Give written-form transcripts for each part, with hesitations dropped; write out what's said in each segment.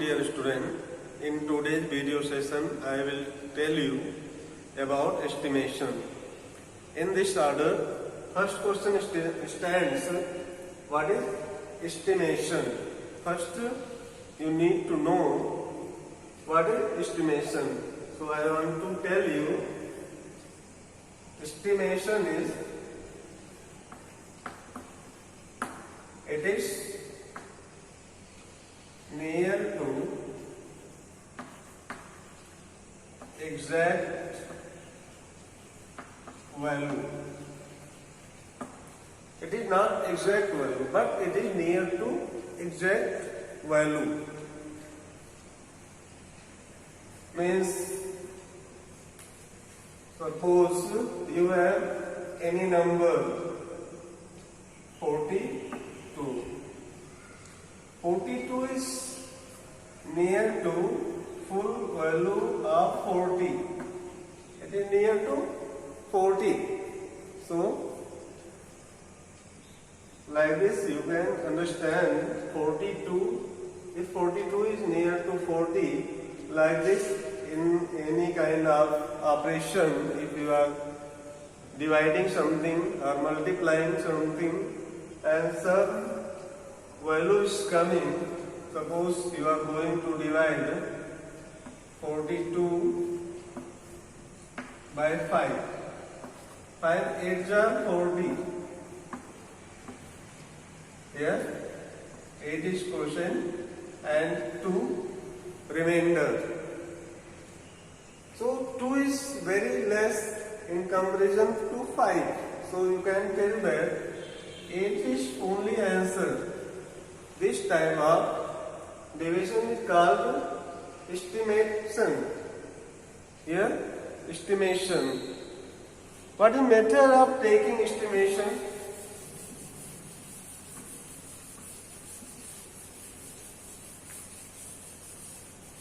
dear student. In today's video session, I will tell you about estimation. In this order, first question stands, what is estimation? First, you need to know what is estimation. So I want to tell you, estimation is, it is near to exact value. It is not exact value, but it is near to exact value. Means, suppose you have any number 42. 42 is near to full value of 40. It is near to 40. So, like this you can understand 42. If 42 is near to 40, like this in any kind of operation, if you are dividing something or multiplying something and some value is coming, suppose you are going to divide 42 by 5. 5 8s are 40. Here 8 is quotient and 2 remainder. So 2 is very less in comparison to 5. So you can tell that 8 is only answer. This type of division is called estimation. Here, estimation. What is method of taking estimation?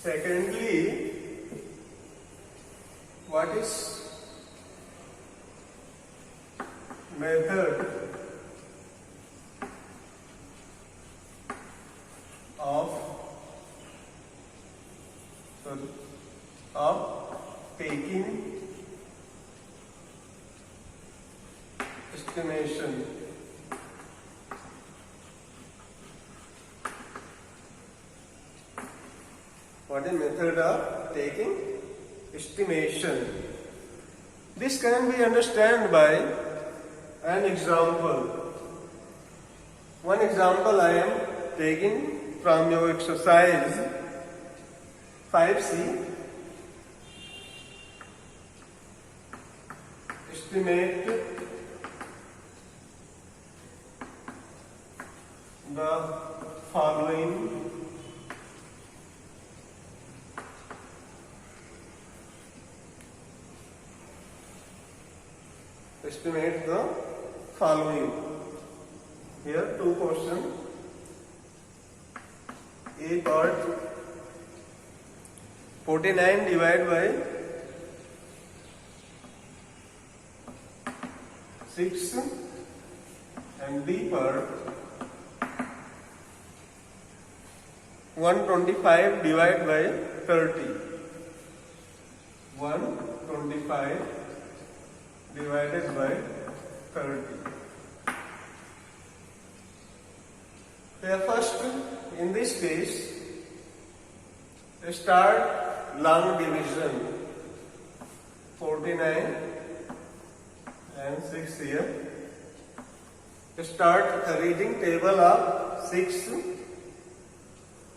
Secondly, what is method of taking estimation? What is method of taking estimation? This can be understood by an example. One example I am taking from your exercise 5C. Estimate the following Here two questions. A part 49 divided by 6 and B part 125 divided by 30. 125 divided by 30. First, in this case, start long division. 49 and 6 here. Start reading table of 6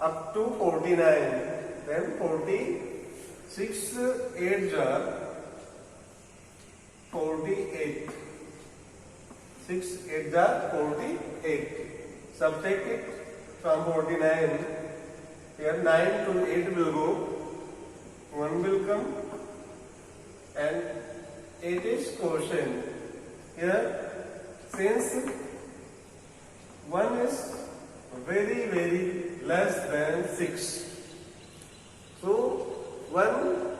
up to 49. Then 46 8s are 48. 6 8s are 48. Subtract it from 49. Here 9 to 8 will go. 1 will come. And 8 is quotient. Here, since 1 is very, very less than 6. So 1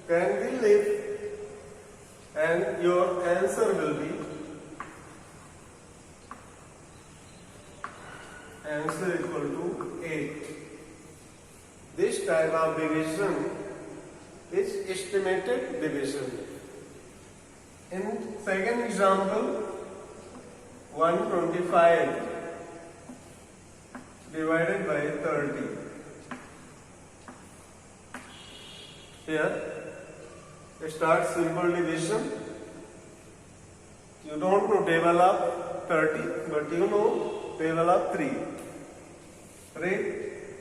can be left and your answer will be answer equal to 8. type of division is estimated division. In second example, 125 divided by 30. Here, start simple division. You don't know table of 30, but you know table of 3. Read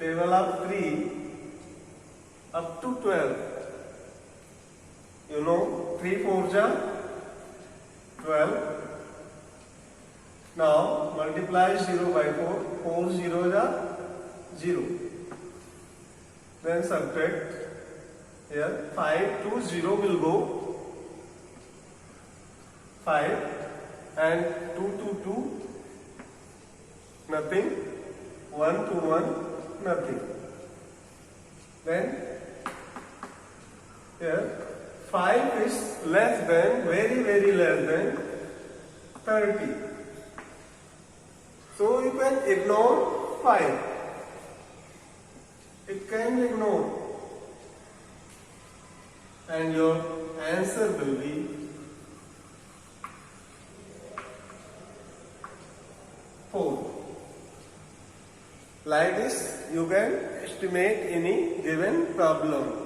table of 3 up to 12. You know 3 4 ja 12. Now multiply 0 by 4. 4 0 ja 0. Then subtract. Here 5 to 0 will go 5 and 2 to 2 nothing, 1 to 1 nothing. Then here 5 is less than, very less than 30. So you can ignore 5. It can ignore. And your answer will be 4. Like this, you can estimate any given problem.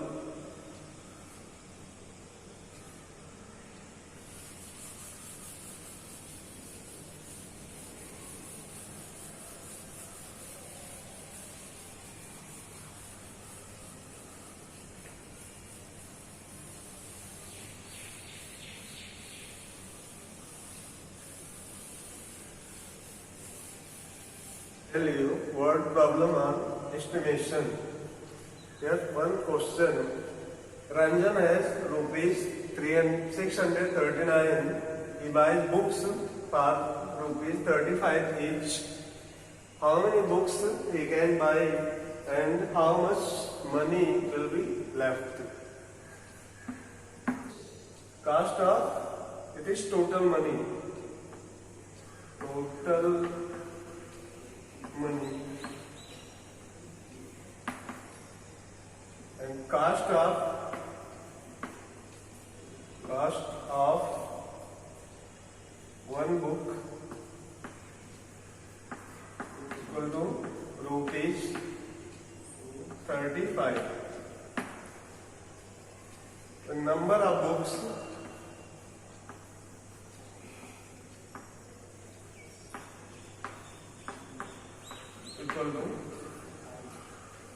Tell you word problem on estimation. Here one question. Ranjan has rupees 639. He buys books for rupees 35 each. How many books he can buy and how much money will be left? Cost of, it is total money. Total money and cost of one book equal to rupees 35. The number of books equal to,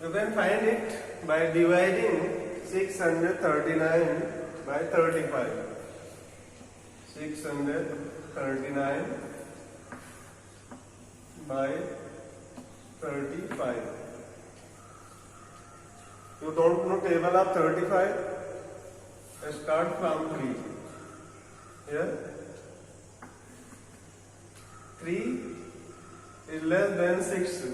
you can find it by dividing 639 by 35. 639 by 35. You don't know table of 35? Start from 3. Here 3 is less than 6.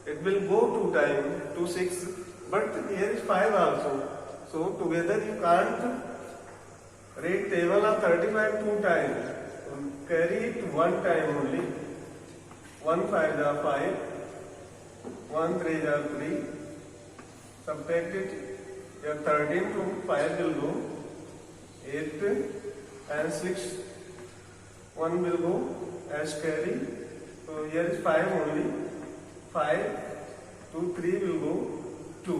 It will go 2 times to 6, but here is 5 also. So together you can't read table of 35 2 times. So carry it 1 time only. 1 5 are 5, 1 3 are 3. Subtract it. Here 13 to 5 will go 8 and 6. 1 will go as carry. So here is 5 only. 5 to 3 will go 2.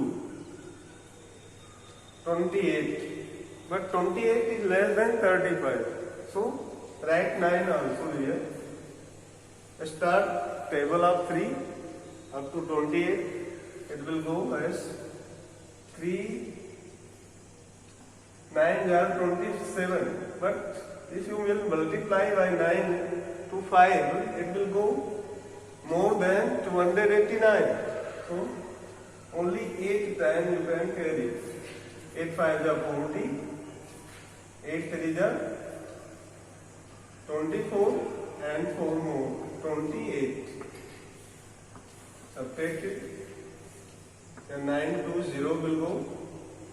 28. But 28 is less than 35. So write 9 also here. Start table of 3 up to 28. It will go as 3 9 are 27. But if you will multiply by 9 to 5, it will go more than 289. So only 8 times you can carry. 8 5 are 40, 8 3 are 24 and 4 more, 28. Subtract it. Then 9 to 0 will go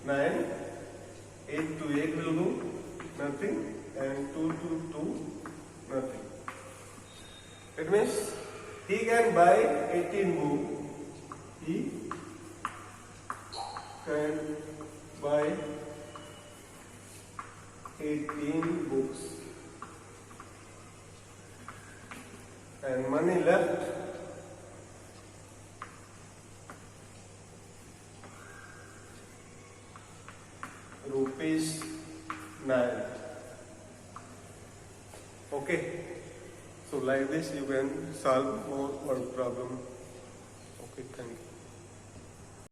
9, 8 to 8 will go nothing, and 2 to 2 nothing. It means he can buy 18 books. He can buy 18 books and money left rupees 9. Okay, so like this you can solve more word problem. Okay, thank you.